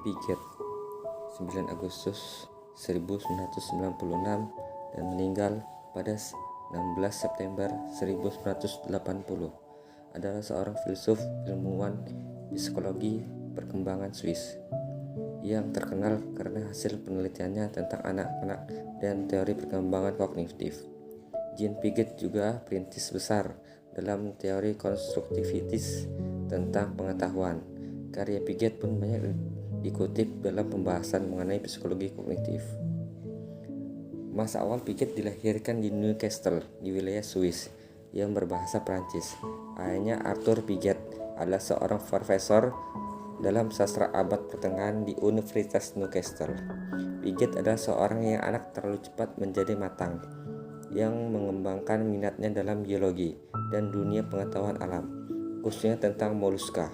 Piaget 9 Agustus 1996 dan meninggal pada 16 September 1980 adalah seorang filsuf, ilmuwan psikologi perkembangan Swiss yang terkenal karena hasil penelitiannya tentang anak-anak dan teori perkembangan kognitif. Jean Piaget juga perintis besar dalam teori konstruktivitis tentang pengetahuan. Karya Piaget pun banyak dikutip dalam pembahasan mengenai psikologi kognitif. Masa awal Piaget dilahirkan di Newcastle di wilayah Swiss yang berbahasa Prancis. Ayahnya Arthur Piaget adalah seorang profesor dalam sastra abad pertengahan di Universitas Newcastle. Piaget adalah seorang yang anak terlalu cepat menjadi matang, yang mengembangkan minatnya dalam biologi dan dunia pengetahuan alam, khususnya tentang moluska,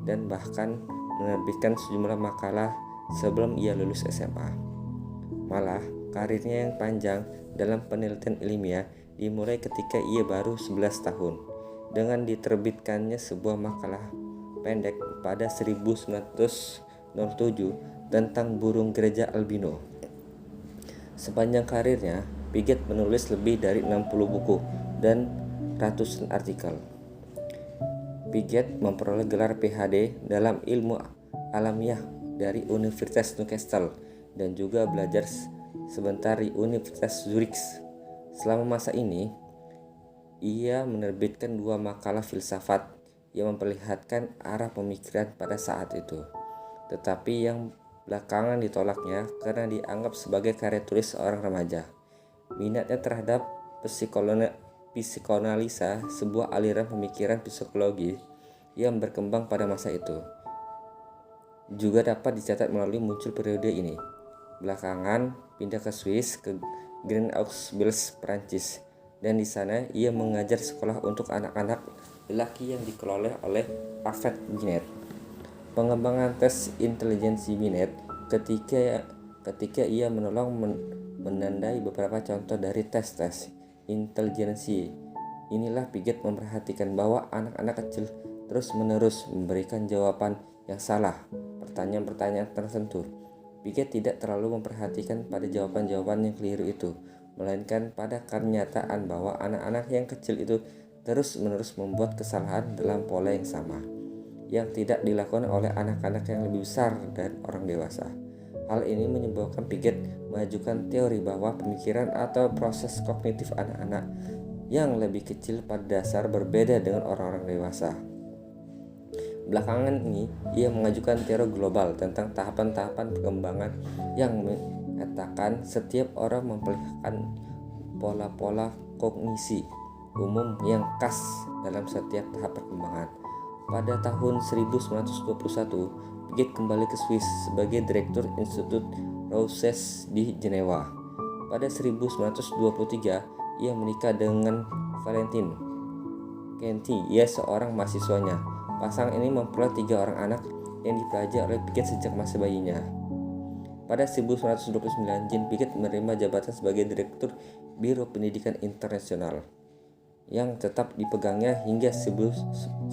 dan bahkan menerbitkan sejumlah makalah sebelum ia lulus SMA. Malah, karirnya yang panjang dalam penelitian ilmiah dimulai ketika ia baru 11 tahun, dengan diterbitkannya sebuah makalah pendek pada 1907 tentang burung gereja albino. Sepanjang karirnya, Piaget menulis lebih dari 60 buku dan ratusan artikel. Piaget memperoleh gelar PhD dalam ilmu alamiah dari Universitas Newcastle dan juga belajar sebentar di Universitas Zurich. Selama masa ini, ia menerbitkan 2 makalah filsafat yang memperlihatkan arah pemikiran pada saat itu, tetapi yang belakangan ditolaknya karena dianggap sebagai karya tulis seorang remaja. Minatnya terhadap psikoanalisa, sebuah aliran pemikiran psikologi yang berkembang pada masa itu, juga dapat dicatat melalui muncul periode ini. Belakangan pindah ke Swiss, ke Grenoble, Prancis, dan di sana ia mengajar sekolah untuk anak-anak lelaki yang dikelola oleh Alfred Binet. Pengembangan tes intelijensi Binet ketika ia menolong menandai beberapa contoh dari tes-tes intelijensi. Inilah Piaget memperhatikan bahwa anak-anak kecil terus-menerus memberikan jawaban yang salah pertanyaan-pertanyaan tertentu. Piaget tidak terlalu memperhatikan pada jawaban-jawaban yang keliru itu, melainkan pada kenyataan bahwa anak-anak yang kecil itu terus-menerus membuat kesalahan dalam pola yang sama, yang tidak dilakukan oleh anak-anak yang lebih besar dan orang dewasa. Hal ini menyebabkan Piaget mengajukan teori bahwa pemikiran atau proses kognitif anak-anak yang lebih kecil pada dasar berbeda dengan orang-orang dewasa. Belakangan ini, ia mengajukan teori global tentang tahapan-tahapan perkembangan yang mengatakan setiap orang memperlihatkan pola-pola kognisi umum yang khas dalam setiap tahap perkembangan. Pada tahun 1921, Piaget kembali ke Swiss sebagai direktur Institut Roussès di Jenewa. Pada 1923, ia menikah dengan Valentine Kenty, ia seorang mahasiswanya. Pasangan ini memperoleh 3 orang anak yang dipelajari oleh Piaget sejak masa bayinya. Pada 1929, Jean Piaget menerima jabatan sebagai direktur Biro Pendidikan Internasional, yang tetap dipegangnya hingga 1968.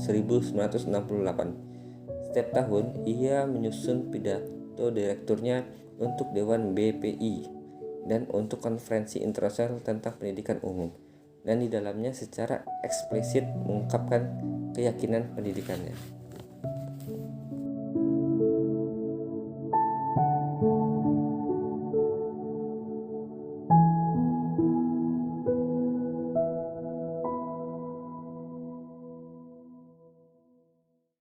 Setiap tahun, ia menyusun pidato direkturnya untuk Dewan BPI dan untuk konferensi internasional tentang pendidikan umum, dan di dalamnya secara eksplisit mengungkapkan keyakinan pendidikannya.